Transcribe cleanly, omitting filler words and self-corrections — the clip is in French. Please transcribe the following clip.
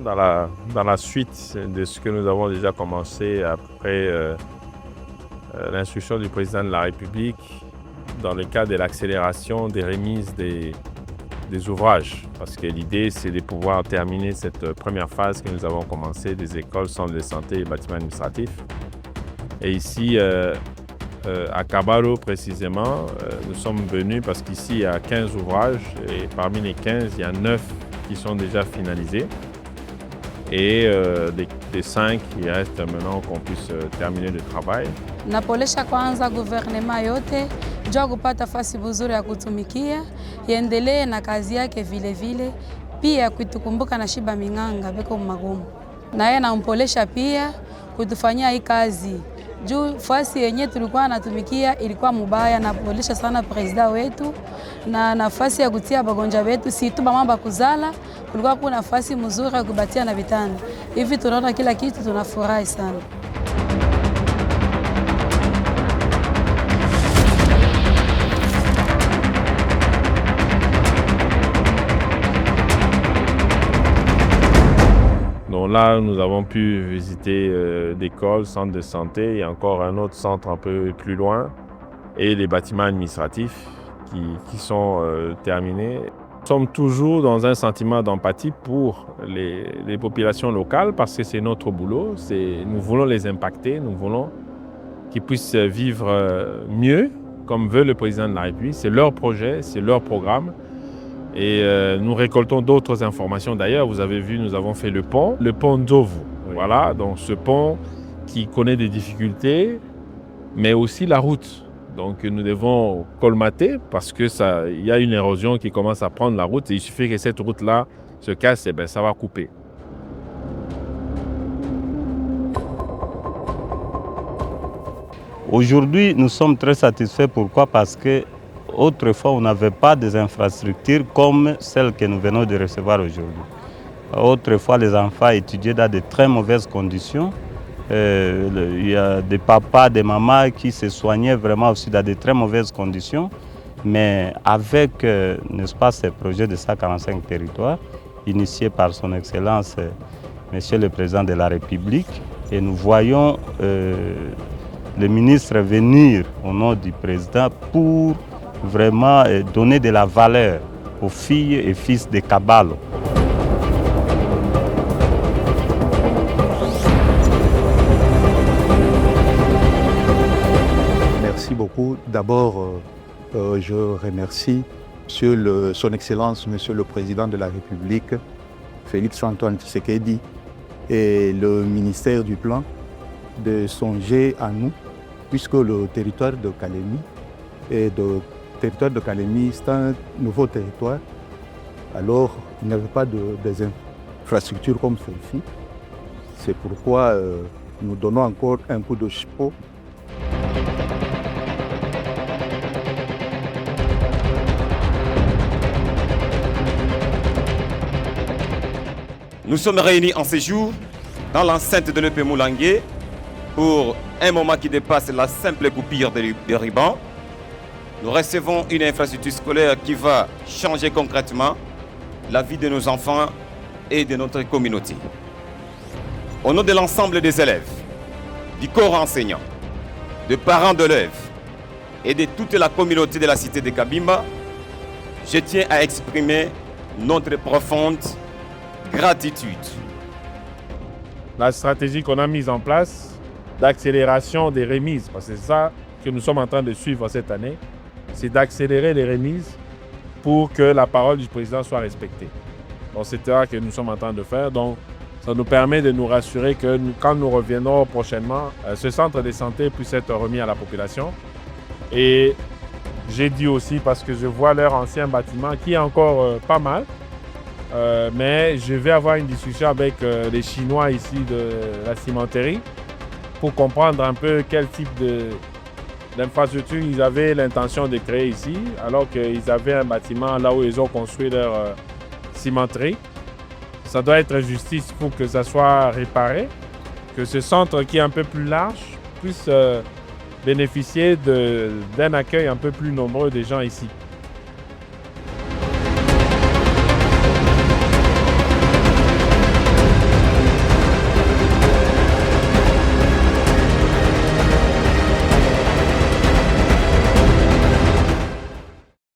dans la suite de ce que nous avons déjà commencé après l'instruction du président de la République dans le cadre de l'accélération des remises des ouvrages. Parce que l'idée, c'est de pouvoir terminer cette première phase que nous avons commencée des écoles, centres de santé et bâtiments administratifs. Et ici, à Kabalo précisément, nous sommes venus parce qu'ici, il y a 15 ouvrages et parmi les 15, il y a 9 qui sont déjà finalisés. Et des 5 qui restent maintenant qu'on puisse terminer le travail. Napolesha kwanza gouvernement yote jua kupata fasi buzuri ya kutumikia, iendelee na kazi yake vile vile, pia kutukumbuka na Shiba Ming'anga beko magumu. Na yeye nampolesha pia kutufanyia hii kazi. Juu fasi yenye tulikuwa natumikia ilikuwa mubaya, napolesha sana president wetu na nafasi ya kutia bagonja wetu si tu mama kuzala, kulikuwa kuna nafasi mzuri ya kubatia na vitanda. Hivi tunaona kila kitu tunafurahi sana. Donc là, nous avons pu visiter l'école, centre de santé et encore un autre centre un peu plus loin et les bâtiments administratifs qui sont terminés. Nous sommes toujours dans un sentiment d'empathie pour les populations locales parce que c'est notre boulot. Nous voulons les impacter, nous voulons qu'ils puissent vivre mieux comme veut le président de la République. C'est leur projet, c'est leur programme. Et nous récoltons d'autres informations. D'ailleurs, vous avez vu, nous avons fait le pont Ndovu. Voilà, donc ce pont qui connaît des difficultés, mais aussi la route. Donc nous devons colmater parce qu'il y a une érosion qui commence à prendre la route. Et il suffit que cette route-là se casse, et bien ça va couper. Aujourd'hui, nous sommes très satisfaits. Pourquoi? Parce que autrefois, on n'avait pas des infrastructures comme celles que nous venons de recevoir aujourd'hui. Autrefois, les enfants étudiaient dans de très mauvaises conditions. Il y a des papas, des mamans qui se soignaient vraiment aussi dans de très mauvaises conditions. Mais avec, n'est-ce pas, ces projets de 145 territoires, initiés par son Excellence, Monsieur le Président de la République, et nous voyons le ministre venir au nom du Président pour vraiment donner de la valeur aux filles et fils de Kabalo. Merci beaucoup. D'abord, je remercie Son Excellence, Monsieur le Président de la République, Félix Antoine Tshisekedi, et le ministère du Plan de songer à nous, puisque le territoire de Kalemi territoire de Kalemi, c'est un nouveau territoire. Alors, il n'y avait pas des infrastructures comme celle-ci. C'est pourquoi nous donnons encore un coup de chapeau. Nous sommes réunis en séjour dans l'enceinte de l'EP Moulangué pour un moment qui dépasse la simple coupure de ruban. Nous recevons une infrastructure scolaire qui va changer concrètement la vie de nos enfants et de notre communauté. Au nom de l'ensemble des élèves, du corps enseignant, de parents d'élèves et de toute la communauté de la cité de Kabimba, je tiens à exprimer notre profonde gratitude. La stratégie qu'on a mise en place d'accélération des remises, parce que c'est ça que nous sommes en train de suivre cette année, c'est d'accélérer les remises pour que la parole du président soit respectée. Donc c'est ça que nous sommes en train de faire. Donc ça nous permet de nous rassurer que quand nous reviendrons prochainement, ce centre de santé puisse être remis à la population. Et j'ai dit aussi, parce que je vois leur ancien bâtiment qui est encore pas mal, mais je vais avoir une discussion avec les Chinois ici de la cimenterie pour comprendre un peu quel type d'infrastructure ils avaient l'intention de créer ici, alors qu'ils avaient un bâtiment là où ils ont construit leur cimenterie. Ça doit être justice pour que ça soit réparé, que ce centre qui est un peu plus large puisse bénéficier d'un accueil un peu plus nombreux des gens ici.